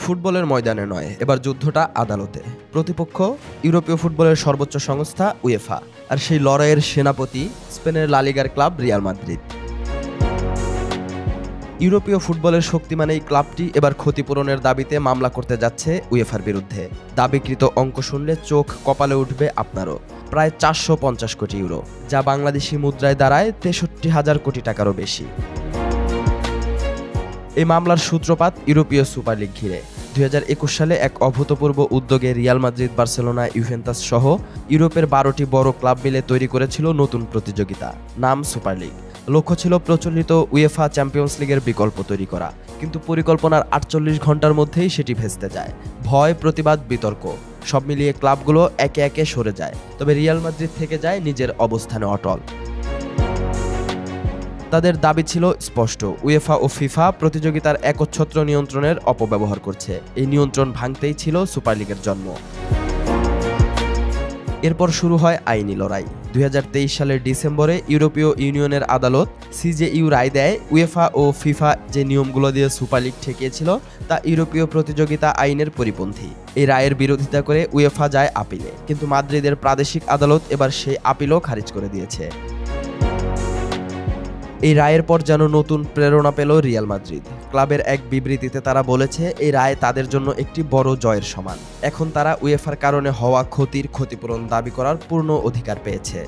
ফুটবলের ময়দানে নয়, এবার যুদ্ধটা আদালতে। প্রতিপক্ষ ইউরোপীয় ফুটবলের সর্বোচ্চ সংস্থা উয়েফা, আর সেই লড়াইয়ের সেনাপতি স্পেনের লা লিগার ক্লাব রিয়াল মাদ্রিদ। ইউরোপীয় ফুটবলের শক্তিমান এই ক্লাবটি এবার ক্ষতিপূরণের দাবিতে মামলা করতে যাচ্ছে উয়েফার বিরুদ্ধে। দাবিকৃত অঙ্ক শুনলে চোখ কপালে উঠবে আপনারও। প্রায় 450 কোটি ইউরো, যা বাংলাদেশি মুদ্রায় দাঁড়ায় 63,000 কোটি টাকারও বেশি। এই মামলার সূত্রপাত ইউরোপীয় সুপার লিগ ঘিরে। 2021 সালে এক অভূতপূর্ব উদ্যোগে রিয়াল মাদ্রিদ, বার্সেলোনা, ইউভেন্টাস সহ ইউরোপের 12টি বড় ক্লাব মিলে তৈরি করেছিল নতুন প্রতিযোগিতা, নাম সুপার লিগ। লক্ষ্য ছিল প্রচলিত উয়েফা চ্যাম্পিয়ন্স লিগের বিকল্প তৈরি করা, কিন্তু পরিকল্পনার 48 ঘন্টার মধ্যেই সেটি ভেস্তে যায়। ভয়, প্রতিবাদ, বিতর্ক সব মিলিয়ে ক্লাবগুলো একে একে সরে যায়, তবে রিয়াল মাদ্রিদ থেকে যায় নিজের অবস্থানে অটল। তাদের দাবি ছিল স্পষ্ট, উয়েফা ও ফিফা প্রতিযোগিতার একচ্ছত্র নিয়ন্ত্রণের অপব্যবহার করছে। এই নিয়ন্ত্রণ ভাঙতেই ছিল সুপার লিগের জন্ম। এরপর শুরু হয় আইনি লড়াই। 2023 সালের ডিসেম্বরে ইউরোপীয় ইউনিয়নের আদালত সিজেইউ রায় দেয়, উয়েফা ও ফিফা যে নিয়মগুলো দিয়ে সুপার লিগ ঠেকিয়েছিল তা ইউরোপীয় প্রতিযোগিতা আইনের পরিপন্থী। এই রায়ের বিরোধিতা করে উয়েফা যায় আপিলে, কিন্তু মাদ্রিদের প্রাদেশিক আদালত এবার সেই আপিলও খারিজ করে দিয়েছে। এই রায়ের পর যেন নতুন প্রেরণা পেল রিয়াল মাদ্রিদ। ক্লাবের এক বিবৃতিতে তারা বলেছে, এই রায় তাদের জন্য একটি বড় জয়ের সমান। এখন তারা উয়েফার কারণে হওয়া ক্ষতির ক্ষতিপূরণ দাবি করার পূর্ণ অধিকার পেয়েছে।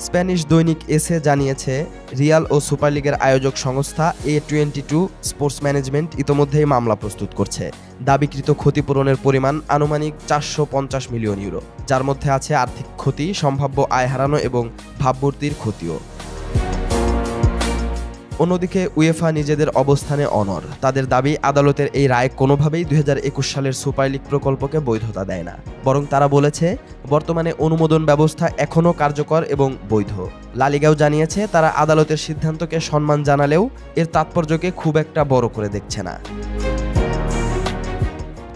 স্প্যানিশ দৈনিক এসে জানিয়েছে, রিয়াল ও সুপার লিগের আয়োজক সংস্থা A22 স্পোর্টস ম্যানেজমেন্ট ইতোমধ্যেই মামলা প্রস্তুত করছে। দাবিকৃত ক্ষতিপূরণের পরিমাণ আনুমানিক 450 মিলিয়ন ইউরো, যার মধ্যে আছে আর্থিক ক্ষতি, সম্ভাব্য আয় হারানো এবং ভাবমূর্তির ক্ষতিও। অন্যদিকে উয়েফা নিজেদের অবস্থানে অনড়। তাদের দাবি, আদালতের এই রায় কোনোভাবেই 2021 সালের সুপার লিগ প্রকল্পকে বৈধতা দেয় না, বরং তারা বলেছে বর্তমানে অনুমোদন ব্যবস্থা এখনও কার্যকর এবং বৈধ। লা লিগাও জানিয়েছে, তারা আদালতের সিদ্ধান্তকে সম্মান জানালেও এর তাৎপর্যকে খুব একটা বড় করে দেখছে না।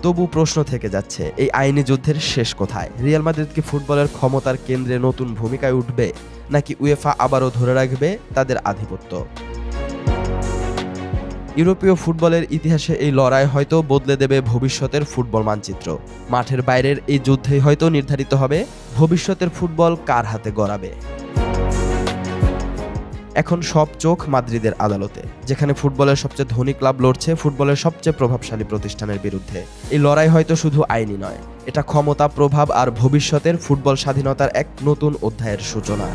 তবু প্রশ্ন থেকে যাচ্ছে, এই আইনি যুদ্ধের শেষ কোথায়? রিয়াল মাদ্রিদ কি ফুটবলের ক্ষমতার কেন্দ্রে নতুন ভূমিকায় উঠবে, নাকি উয়েফা আবারও ধরে রাখবে তাদের আধিপত্য? ইউরোপীয় ফুটবলের ইতিহাসে এই লড়াই হয়তো বদলে দেবে ভবিষ্যতের ফুটবল মানচিত্র। মাঠের বাইরের এই যুদ্ধেই হয়তো নির্ধারিত হবে ভবিষ্যতের ফুটবল কার হাতে গড়াবে। এখন সব চোখ মাদ্রিদের আদালতে, যেখানে ফুটবলের সবচেয়ে ধনী ক্লাব লড়ছে ফুটবলের সবচেয়ে প্রভাবশালী প্রতিষ্ঠানের বিরুদ্ধে। এই লড়াই হয়তো শুধু আইনি নয়, এটা ক্ষমতা, প্রভাব আর ভবিষ্যতের ফুটবল স্বাধীনতার এক নতুন অধ্যায়ের সূচনা।